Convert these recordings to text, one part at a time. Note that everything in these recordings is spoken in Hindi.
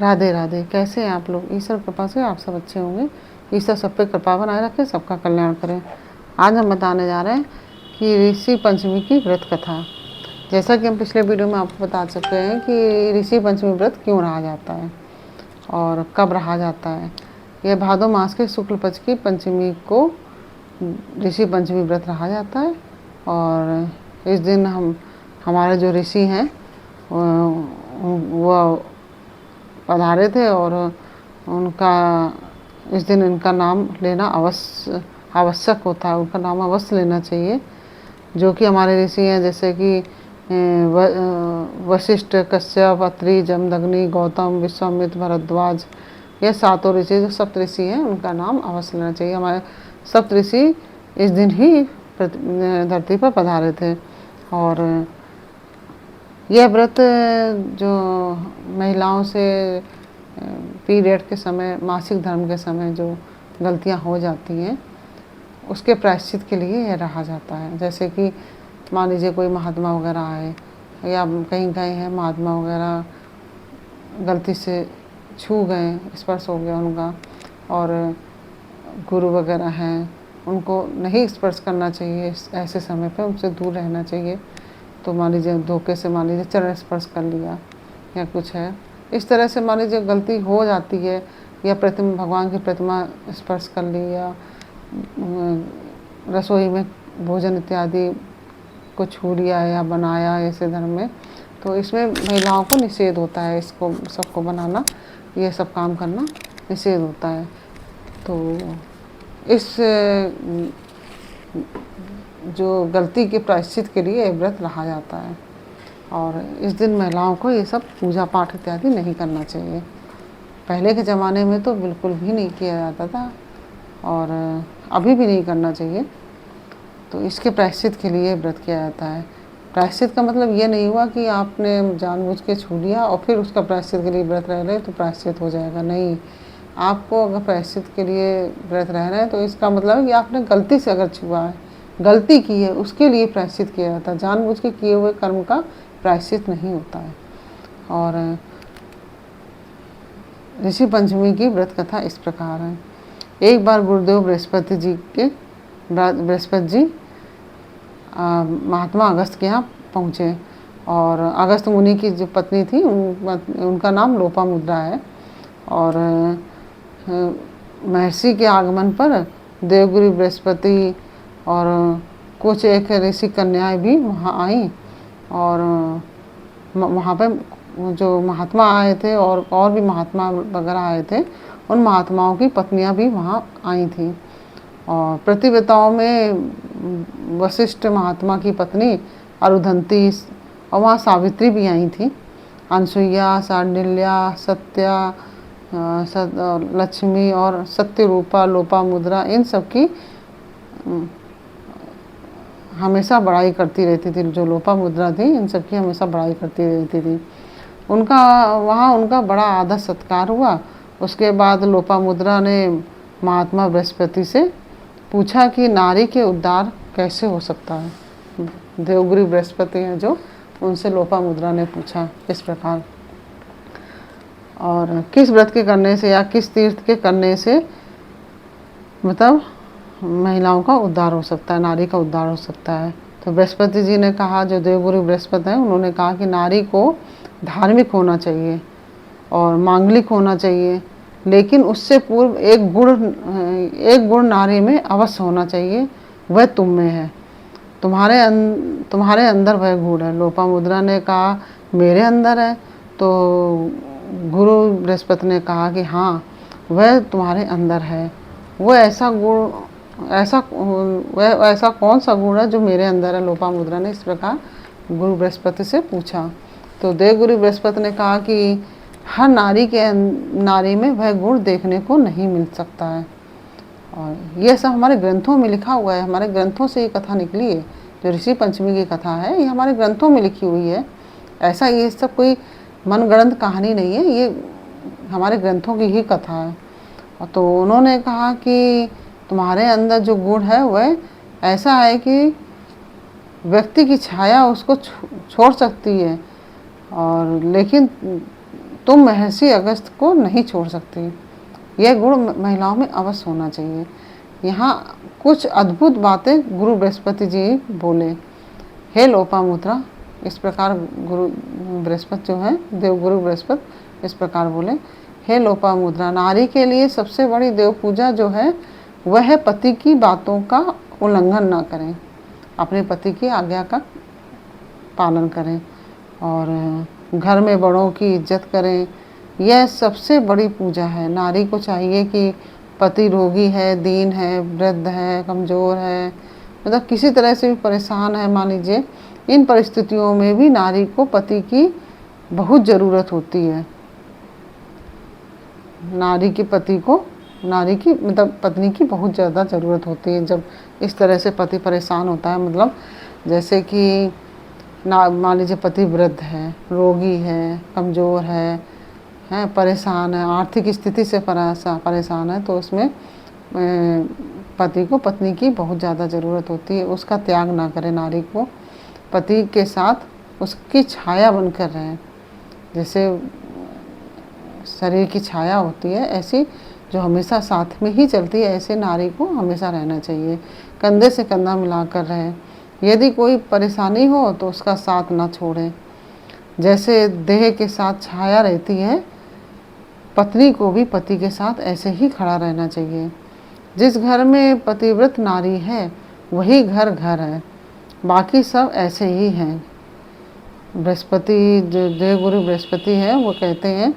राधे राधे। कैसे हैं आप लोग? ईश्वर कृपा से आप सब अच्छे होंगे। ईश्वर सब पे कृपा बनाए रखे, सबका कल्याण करें। आज हम बताने जा रहे हैं कि ऋषि पंचमी की व्रत कथा। जैसा कि हम पिछले वीडियो में आपको बता चुके हैं कि ऋषि पंचमी व्रत क्यों रहा जाता है और कब रहा जाता है। यह भादो मास के शुक्ल पक्ष की पंचमी को ऋषि पंचमी व्रत रहा जाता है। और इस दिन हमारे जो ऋषि हैं वो पधारे थे और उनका इस दिन इनका नाम लेना आवश्यक होता है। उनका नाम अवश्य लेना चाहिए, जो कि हमारे ऋषि हैं, जैसे कि वशिष्ठ, कश्यप, अत्रि, जमदग्नि, गौतम, विश्वामित्र, भरद्वाज। ये सातों ऋषि जो सप्त ऋषि हैं उनका नाम अवश्य लेना चाहिए। हमारे सप्त ऋषि इस दिन ही धरती पर पधारे थे। और यह व्रत जो महिलाओं से पीरियड के समय, मासिक धर्म के समय जो गलतियां हो जाती हैं उसके प्रायश्चित के लिए यह रहा जाता है। जैसे कि मान लीजिए कोई महात्मा वगैरह आए या कहीं गए हैं, महात्मा वगैरह गलती से छू गए, स्पर्श हो गया उनका, और गुरु वगैरह हैं उनको नहीं स्पर्श करना चाहिए। ऐसे समय पे उनसे दूर रहना चाहिए। तो मान लीजिए धोखे से मान लीजिए चरण स्पर्श कर लिया या कुछ है, इस तरह से मान लीजिए गलती हो जाती है। या प्रतिमा, भगवान की प्रतिमा स्पर्श कर ली, या रसोई में भोजन इत्यादि को छू लिया या बनाया ऐसे धर्म में, तो इसमें महिलाओं को निषेध होता है। इसको सबको बनाना, ये सब काम करना निषेध होता है। तो इस जो गलती के प्रायश्चित के लिए ये व्रत रहा जाता है। और इस दिन महिलाओं को ये सब पूजा पाठ इत्यादि नहीं करना चाहिए। पहले के ज़माने में तो बिल्कुल भी नहीं किया जाता था और अभी भी नहीं करना चाहिए। तो इसके प्रायश्चित के लिए व्रत किया जाता है। प्रायश्चित का मतलब ये नहीं हुआ कि आपने जानबूझ के छू लिया और फिर उसका प्रायश्चित के लिए व्रत रह रहे तो प्रायश्चित हो जाएगा। नहीं, आपको अगर प्रायश्चित के लिए व्रत रह रहे हैं तो इसका मतलब है कि आपने गलती से अगर छुआ है, गलती की है, उसके लिए प्रायश्चित किया जाता है। जानबूझ के किए हुए कर्म का प्रायश्चित नहीं होता है। और ऋषि पंचमी की व्रत कथा इस प्रकार है। एक बार गुरुदेव बृहस्पति जी महात्मा अगस्त के यहाँ पहुँचे, और अगस्त मुनि की जो पत्नी थी उनका नाम लोपामुद्रा है। और महर्षि के आगमन पर देवगुरु बृहस्पति और कुछ एक ऋषि कन्याएं भी वहाँ आईं, और वहाँ पे जो महात्मा आए थे और भी महात्मा वगैरह आए थे, उन महात्माओं की पत्नियां भी वहाँ आई थीं। और प्रतिव्रताओं में वशिष्ठ महात्मा की पत्नी अरुधंती और वहाँ सावित्री भी आई थी। अनसुईया, सांडिल्या, सत्या, लक्ष्मी और सत्यरूपा, लोपामुद्रा, इन सब की हमेशा बड़ाई करती रहती थी। जो लोपामुद्रा थी इन सब की हमेशा बड़ाई करती रहती थी। उनका बड़ा आदर सत्कार हुआ। उसके बाद लोपामुद्रा ने महात्मा बृहस्पति से पूछा कि नारी के उद्धार कैसे हो सकता है। देवगुरु बृहस्पति हैं जो, उनसे लोपामुद्रा ने पूछा इस प्रकार, और किस व्रत के करने से या किस तीर्थ के करने से मतलब महिलाओं का उद्धार हो सकता है, नारी का उद्धार हो सकता है। तो बृहस्पति जी ने कहा, जो देवगुरु बृहस्पति हैं उन्होंने कहा कि नारी को धार्मिक होना चाहिए और मांगलिक होना चाहिए, लेकिन उससे पूर्व एक गुण नारी में अवश्य होना चाहिए, वह तुम में है। तुम्हारे अंदर वह गुण है। लोपामुद्रा ने कहा मेरे अंदर है। तो गुरु बृहस्पति ने कहा कि हाँ, वह तुम्हारे अंदर है। वह ऐसा कौन सा गुण है जो मेरे अंदर है? लोपामुद्रा ने इस प्रकार गुरु बृहस्पति से पूछा। तो देवगुरु बृहस्पति ने कहा कि हर नारी में वह गुण देखने को नहीं मिल सकता है। और यह सब हमारे ग्रंथों में लिखा हुआ है। हमारे ग्रंथों से ये कथा निकली है। जो ऋषि पंचमी की कथा है ये हमारे ग्रंथों में लिखी हुई है। ऐसा ये सब कोई मनगढ़ंत कहानी नहीं है, ये हमारे ग्रंथों की ही कथा है। तो उन्होंने कहा कि तुम्हारे अंदर जो गुण है वह ऐसा है कि व्यक्ति की छाया उसको छोड़ सकती है, और लेकिन तुम महर्षि अगस्त को नहीं छोड़ सकती। यह गुण महिलाओं में अवश्य होना चाहिए। यहाँ कुछ अद्भुत बातें गुरु बृहस्पति जी बोले। हे लोपामुद्रा, इस प्रकार गुरु बृहस्पति जो है, देवगुरु बृहस्पति इस प्रकार बोले, हे लोपामुद्रा, नारी के लिए सबसे बड़ी देव पूजा जो है वह है पति की बातों का उल्लंघन ना करें, अपने पति की आज्ञा का पालन करें और घर में बड़ों की इज्जत करें। यह सबसे बड़ी पूजा है। नारी को चाहिए कि पति रोगी है, दीन है, वृद्ध है, कमज़ोर है, मतलब किसी तरह से भी परेशान है, मान लीजिए, इन परिस्थितियों में भी नारी को पति की बहुत ज़रूरत होती है। नारी की मतलब पत्नी की बहुत ज़्यादा ज़रूरत होती है। जब इस तरह से पति परेशान होता है, मतलब जैसे कि मान लीजिए पति वृद्ध है, रोगी है, कमज़ोर है, परेशान है, आर्थिक स्थिति से परेशान है, तो उसमें पति को पत्नी की बहुत ज़्यादा ज़रूरत होती है। उसका त्याग ना करें, नारी को पति के साथ उसकी छाया बनकर रहें। जैसे शरीर की छाया होती है, ऐसी जो हमेशा साथ में ही चलती है, ऐसे नारी को हमेशा रहना चाहिए, कंधे से कंधा मिलाकर रहें। यदि कोई परेशानी हो तो उसका साथ ना छोड़ें। जैसे देह के साथ छाया रहती है, पत्नी को भी पति के साथ ऐसे ही खड़ा रहना चाहिए। जिस घर में पतिव्रत नारी है वही घर है, बाकी सब ऐसे ही हैं। बृहस्पति, जो देवगुरु बृहस्पति है, वो कहते हैं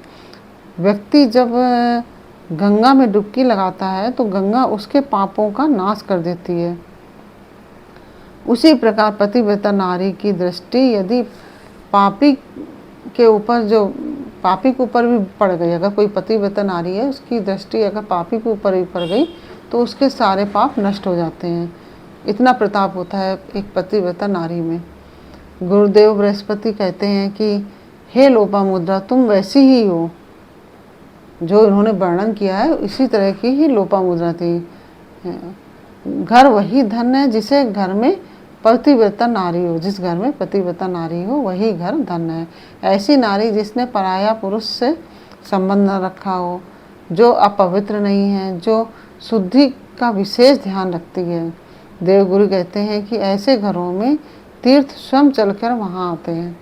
व्यक्ति जब गंगा में डुबकी लगाता है तो गंगा उसके पापों का नाश कर देती है। उसी प्रकार पतिव्रता नारी की दृष्टि यदि पापी के ऊपर भी पड़ गई, अगर कोई पतिव्रता नारी है, उसकी दृष्टि अगर पापी के ऊपर भी पड़ गई तो उसके सारे पाप नष्ट हो जाते हैं। इतना प्रताप होता है एक पतिव्रता नारी में। गुरुदेव बृहस्पति कहते हैं कि हे लोपामुद्रा, तुम वैसी ही हो जो इन्होंने वर्णन किया है, इसी तरह की ही लोपामुद्रा थी। घर वही धन है जिसे घर में पतिव्रता नारी हो, जिस घर में पतिव्रता नारी हो वही घर धन है। ऐसी नारी जिसने पराया पुरुष से संबंध न रखा हो, जो अपवित्र नहीं है, जो शुद्धि का विशेष ध्यान रखती है। देवगुरु कहते हैं कि ऐसे घरों में तीर्थ स्वयं चलकर वहाँ आते हैं।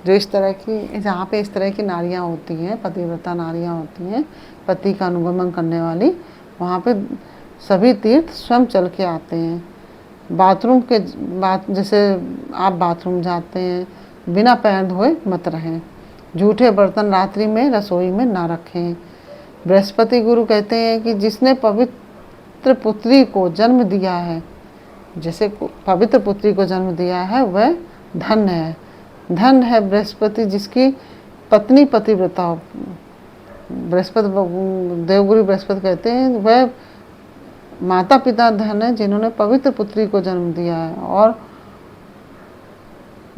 जो इस तरह की, जहाँ पे इस तरह की नारियाँ होती हैं, पतिव्रता नारियाँ होती हैं, पति का अनुगमन करने वाली, वहाँ पे सभी तीर्थ स्वयं चल के आते हैं। जैसे आप बाथरूम जाते हैं, बिना पैर धोए मत रहें। झूठे बर्तन रात्रि में रसोई में ना रखें। बृहस्पति गुरु कहते हैं कि जिसने पवित्र पुत्री को जन्म दिया है, जैसे पवित्र पुत्री को जन्म दिया है, वह धन है। धन है बृहस्पति जिसकी पत्नी पतिव्रता हो। देवगुरु बृहस्पति कहते हैं वह माता पिता धन है जिन्होंने पवित्र पुत्री को जन्म दिया है, और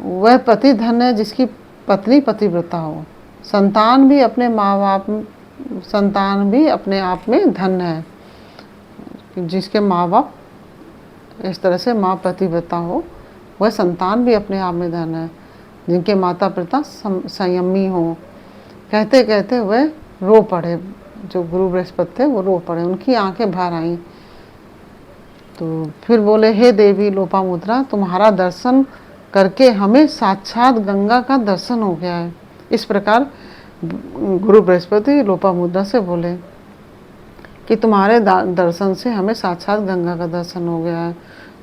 वह पति धन है जिसकी पत्नी पतिव्रता हो। संतान भी अपने आप में धन है, जिसके माँ बाप इस तरह से माँ पतिव्रता हो, वह संतान भी अपने आप में धन है। जिनके माता पिता संयमी हो। कहते कहते वह रो पड़े, जो गुरु बृहस्पति थे वो रो पड़े, उनकी आंखें भर आईं। तो फिर बोले, हे देवी लोपामुद्रा, तुम्हारा दर्शन करके हमें साक्षात गंगा का दर्शन हो गया है। इस प्रकार गुरु बृहस्पति लोपामुद्रा से बोले कि तुम्हारे दर्शन से हमें साक्षात गंगा का दर्शन हो गया है।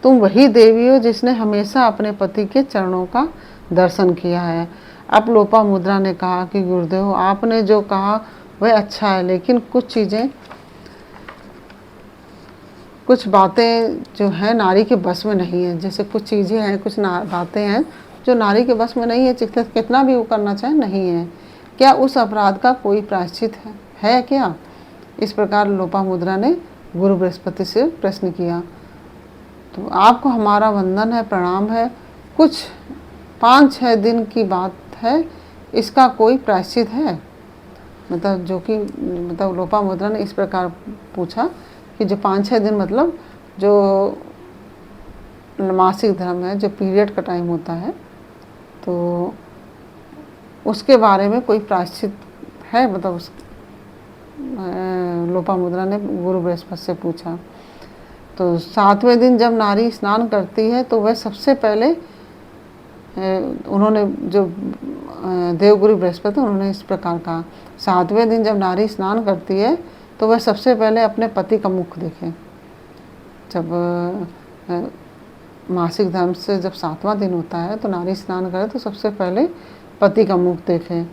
तुम वही देवी हो जिसने हमेशा अपने पति के चरणों का दर्शन किया है। अब लोपामुद्रा ने कहा कि गुरुदेव, आपने जो कहा वह अच्छा है, लेकिन कुछ बातें जो है नारी के बस में नहीं है। जैसे कुछ चीज़ें हैं, कुछ बातें हैं जो नारी के बस में नहीं है, कितना भी वो करना चाहे नहीं है। क्या उस अपराध का कोई प्रायश्चित है क्या? इस प्रकार लोपामुद्रा ने गुरु बृहस्पति से प्रश्न किया। तो आपको हमारा वंदन है, प्रणाम है। कुछ 5-6 दिन की बात है, इसका कोई प्रायश्चित है? मतलब लोपामुद्रा ने इस प्रकार पूछा कि जो 5-6 दिन, मतलब जो मासिक धर्म है, जो पीरियड का टाइम होता है, तो उसके बारे में कोई प्रायश्चित है, मतलब उस लोपामुद्रा ने गुरु बृहस्पति से पूछा। तो 7वें दिन जब नारी स्नान करती है तो वह सबसे पहले उन्होंने जो देवगुरु बृहस्पति उन्होंने इस प्रकार कहा, 7वें दिन जब नारी स्नान करती है तो वह सबसे पहले अपने पति का मुख देखे। जब मासिक धर्म से जब 7वां दिन होता है तो नारी स्नान करे तो सबसे पहले पति का मुख देखे,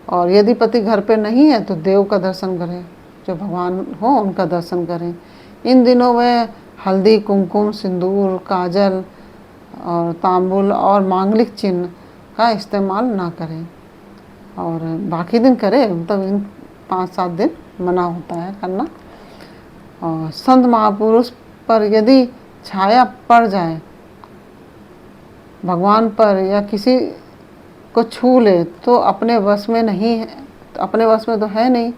और यदि पति घर पे नहीं है तो देव का दर्शन करें, जो भगवान हो उनका दर्शन करें। इन दिनों वह हल्दी, कुमकुम, सिंदूर, काजल और तांबुल और मांगलिक चिन्ह का इस्तेमाल ना करें, और बाकी दिन करें, मतलब इन 5-7 दिन मना होता है करना। और संत महापुरुष पर यदि छाया पड़ जाए, भगवान पर या किसी को छू ले तो अपने वश में नहीं है, अपने वश में तो है नहीं,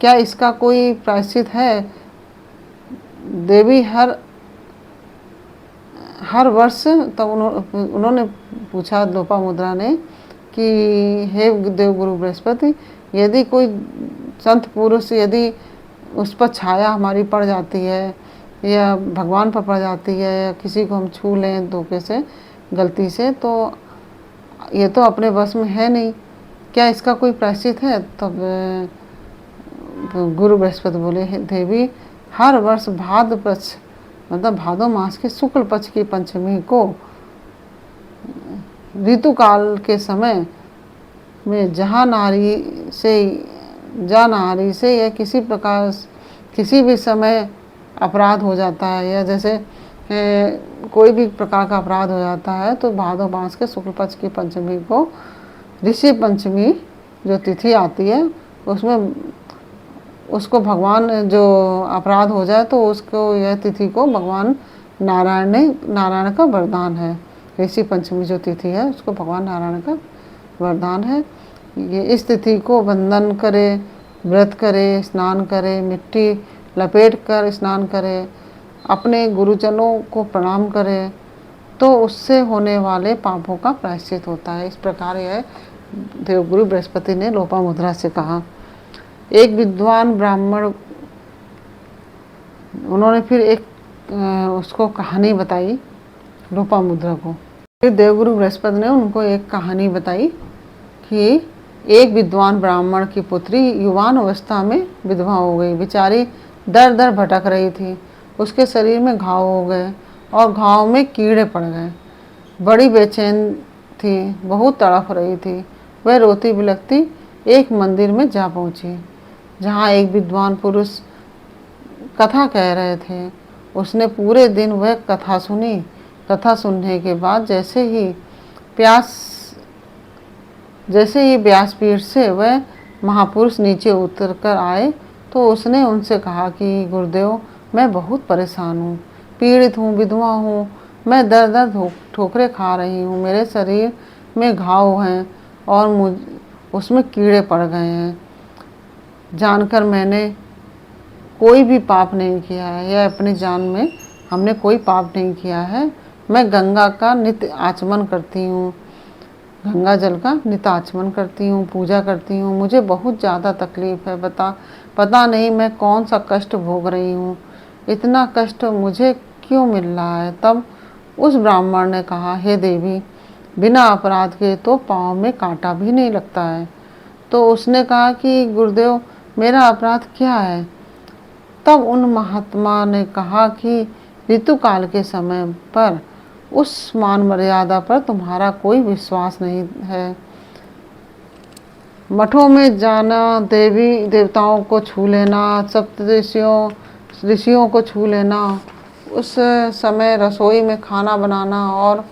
क्या इसका कोई प्रायश्चित है? देवी हर वर्ष, तब उन्होंने पूछा लोपामुद्रा ने कि हे देवगुरु बृहस्पति, यदि कोई संत पुरुष, यदि उस पर छाया हमारी पड़ जाती है या भगवान पर पड़ जाती है या किसी को हम छू लें धोखे से, गलती से, तो ये तो अपने बस में है नहीं, क्या इसका कोई प्रायश्चित है? तब गुरु बृहस्पति बोले, देवी हर वर्ष भाद्र पक्ष, मतलब भादो मास के शुक्ल पक्ष की पंचमी को ऋतुकाल के समय में जहाँ नारी से या किसी प्रकार किसी भी समय अपराध हो जाता है, या जैसे कोई भी प्रकार का अपराध हो जाता है, तो भादो मास के शुक्ल पक्ष की पंचमी को ऋषि पंचमी जो तिथि आती है उसमें भगवान, जो अपराध हो जाए तो उसको, यह तिथि को भगवान नारायण का वरदान है। ऋषि पंचमी जो तिथि है उसको भगवान नारायण का वरदान है। ये इस तिथि को वंदन करे, व्रत करे, स्नान करे, मिट्टी लपेट कर स्नान करे, अपने गुरुजनों को प्रणाम करे, तो उससे होने वाले पापों का प्रायश्चित होता है। इस प्रकार यह देवगुरु बृहस्पति ने लोपामुद्रा से कहा। एक विद्वान ब्राह्मण, उन्होंने फिर एक उसको कहानी बताई लोपामुद्रा को। फिर देवगुरु बृहस्पति ने उनको एक कहानी बताई कि एक विद्वान ब्राह्मण की पुत्री युवान अवस्था में विधवा हो गई। बेचारी दर दर भटक रही थी, उसके शरीर में घाव हो गए और घाव में कीड़े पड़ गए। बड़ी बेचैन थी, बहुत तड़फ रही थी। वह रोती बिलखती एक मंदिर में जा पहुंची, जहाँ एक विद्वान पुरुष कथा कह रहे थे। उसने पूरे दिन वह कथा सुनी। कथा सुनने के बाद जैसे ही व्यासपीठ से वह महापुरुष नीचे उतर कर आए तो उसने उनसे कहा कि गुरुदेव, मैं बहुत परेशान हूँ, पीड़ित हूँ, विधवा हूँ, मैं दर दर ठोकरें खा रही हूँ, मेरे शरीर में घाव हैं और उसमें कीड़े पड़ गए हैं। जानकर मैंने कोई भी पाप नहीं किया है, या अपनी जान में हमने कोई पाप नहीं किया है। मैं गंगा का नित्य आचमन करती हूँ, गंगा जल का नित्य आचमन करती हूँ, पूजा करती हूँ। मुझे बहुत ज़्यादा तकलीफ़ है, पता नहीं मैं कौन सा कष्ट भोग रही हूँ, इतना कष्ट मुझे क्यों मिल रहा है। तब उस ब्राह्मण ने कहा, हे देवी, बिना अपराध के तो पाँव में कांटा भी नहीं लगता है। तो उसने कहा कि गुरुदेव, मेरा अपराध क्या है? तब उन महात्मा ने कहा कि ऋतुकाल के समय पर उस मान मर्यादा पर तुम्हारा कोई विश्वास नहीं है। मठों में जाना, देवी देवताओं को छू लेना, ऋषियों को छू लेना, उस समय रसोई में खाना बनाना, और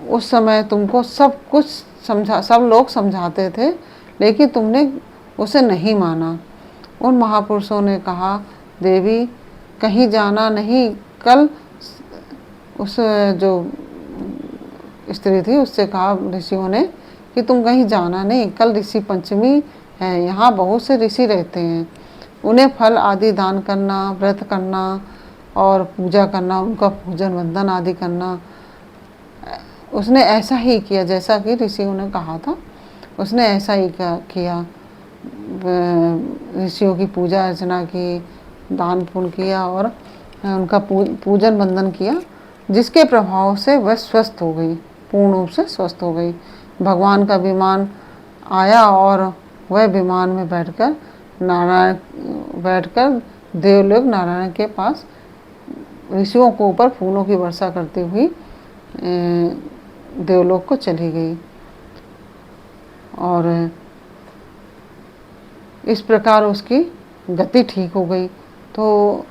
उस समय तुमको सब लोग समझाते थे, लेकिन तुमने उसे नहीं माना। उन महापुरुषों ने कहा, देवी, कहीं जाना नहीं। कल उस जो स्त्री थी उससे कहा ऋषियों ने कि तुम कहीं जाना नहीं, कल ऋषि पंचमी है, यहाँ बहुत से ऋषि रहते हैं, उन्हें फल आदि दान करना, व्रत करना और पूजा करना, उनका पूजन वंदन आदि करना। उसने ऐसा ही किया जैसा कि ऋषियों ने कहा था, उसने ऐसा ही किया। ऋषियों की पूजा अर्चना की, दान पुण्य किया और उनका पूजन बंदन किया, जिसके प्रभाव से वह स्वस्थ हो गई, पूर्ण रूप से स्वस्थ हो गई। भगवान का विमान आया और वह विमान में बैठकर देवलोक नारायण के पास ऋषियों को ऊपर फूलों की वर्षा करती हुई देवलोक को चली गई। और इस प्रकार उसकी गति ठीक हो गई। तो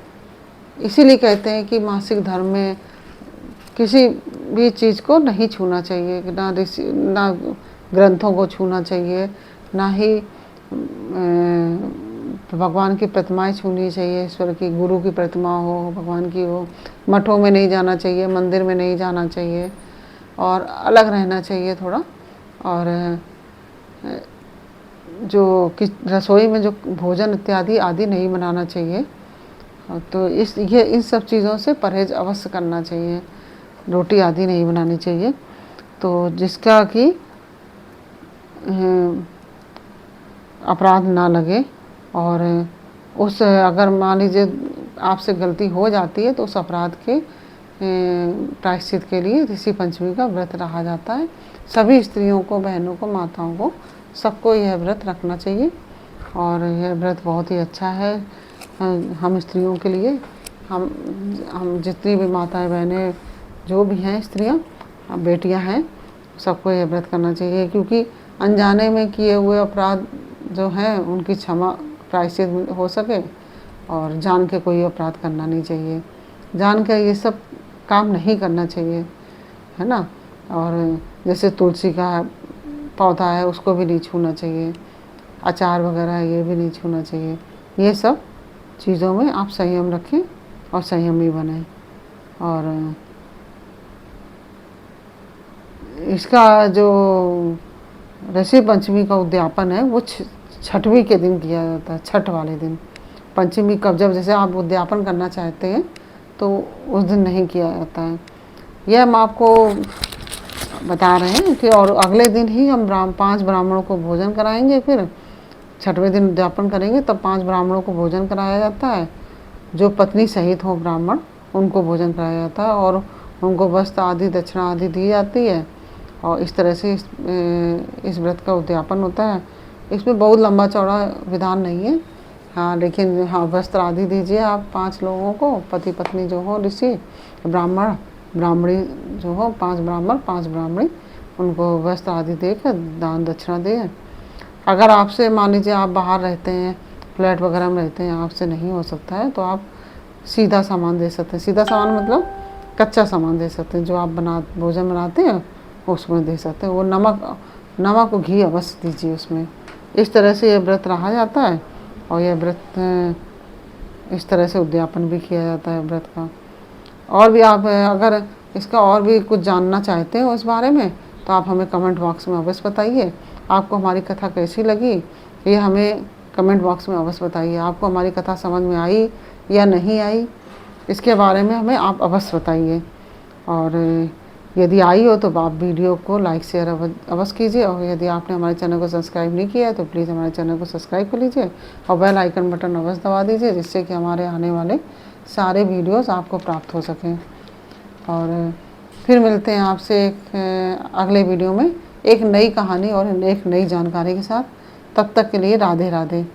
इसीलिए कहते हैं कि मासिक धर्म में किसी भी चीज़ को नहीं छूना चाहिए, ना ग्रंथों को छूना चाहिए, ना ही भगवान की प्रतिमाएं छूनी चाहिए, ईश्वर की, गुरु की प्रतिमा हो, भगवान की हो। मठों में नहीं जाना चाहिए, मंदिर में नहीं जाना चाहिए और अलग रहना चाहिए थोड़ा। और जो कि रसोई में जो भोजन इत्यादि आदि नहीं बनाना चाहिए। तो इन सब चीज़ों से परहेज अवश्य करना चाहिए। रोटी आदि नहीं बनानी चाहिए। तो जिसका कि अपराध ना लगे, और अगर मान लीजिए आपसे गलती हो जाती है तो उस अपराध के प्रायश्चित के लिए ऋषि पंचमी का व्रत रखा जाता है। सभी स्त्रियों को, बहनों को, माताओं को, सबको यह व्रत रखना चाहिए। और यह व्रत बहुत ही अच्छा है हम स्त्रियों के लिए। हम जितनी भी माताएं, बहनें, जो भी हैं स्त्रियां, बेटियां हैं, सबको यह व्रत करना चाहिए, क्योंकि अनजाने में किए हुए अपराध जो हैं उनकी क्षमा, प्रायश्चित हो सके। और जान के कोई अपराध करना नहीं चाहिए, जान के ये सब काम नहीं करना चाहिए, है ना। और जैसे तुलसी का पौधा है उसको भी नहीं छूना चाहिए, अचार वगैरह ये भी नहीं छूना चाहिए। ये सब चीज़ों में आप संयम रखें और संयमी बनें। और इसका जो ऋषि पंचमी का उद्यापन है वो छठवीं के दिन किया जाता है, छठ वाले दिन। पंचमी कब, जब जैसे आप उद्यापन करना चाहते हैं तो उस दिन नहीं किया जाता है। यह हम आपको बता रहे हैं कि और अगले दिन ही हम 5 ब्राह्मणों को भोजन कराएंगे। फिर छठवें दिन उद्यापन करेंगे तब 5 ब्राह्मणों को भोजन कराया जाता है। जो पत्नी सहित हो ब्राह्मण, उनको भोजन कराया जाता है और उनको वस्त्र आदि, दक्षिणा आदि दी जाती है। और इस तरह से इस व्रत का उद्यापन होता है। इसमें बहुत लंबा चौड़ा विधान नहीं है, हाँ, लेकिन हाँ, वस्त्र आदि दीजिए आप 5 लोगों को, पति पत्नी जो हो, ऋषि, ब्राह्मण, ब्राह्मणी जो हो, 5 ब्राह्मण, 5 ब्राह्मणी, उनको वस्त्र आदि देकर दान दक्षिणा दें। अगर आपसे, मान लीजिए आप बाहर रहते हैं, फ्लैट वगैरह में रहते हैं, आपसे नहीं हो सकता है तो आप सीधा सामान दे सकते हैं। सीधा सामान मतलब कच्चा सामान दे सकते हैं, जो आप भोजन बनाते हैं उसमें दे सकते हैं। वो नमक और घी अवश्य दीजिए उसमें। इस तरह से यह व्रत रहा जाता है और यह व्रत इस तरह से उद्यापन भी किया जाता है व्रत का। और भी आप अगर इसका और भी कुछ जानना चाहते हो इस बारे में तो आप हमें कमेंट बॉक्स में अवश्य बताइए। आपको हमारी कथा कैसी लगी ये हमें कमेंट बॉक्स में अवश्य बताइए। आपको हमारी कथा समझ में आई या नहीं आई, इसके बारे में हमें आप अवश्य बताइए। और यदि आई हो तो आप वीडियो को लाइक शेयर अवश्य कीजिए। और यदि आपने हमारे चैनल को सब्सक्राइब नहीं किया है तो प्लीज़ हमारे चैनल को सब्सक्राइब कर लीजिए और बेल आइकन बटन अवश्य दबा दीजिए, जिससे कि हमारे आने वाले सारे वीडियोस आपको प्राप्त हो सकें। और फिर मिलते हैं आपसे एक अगले वीडियो में एक नई कहानी और एक नई जानकारी के साथ। तब तक के लिए राधे राधे।